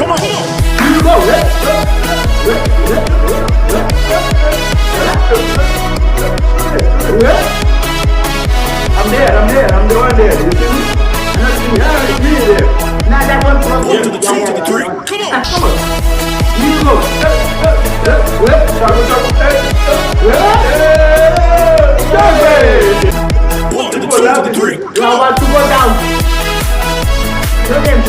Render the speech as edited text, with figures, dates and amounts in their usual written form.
Come on. I'm doing there. You see me? Now that one from 1 to the 2 to the 3. Come on. You go. One to the 2 to the 3. You want to go down. Show them.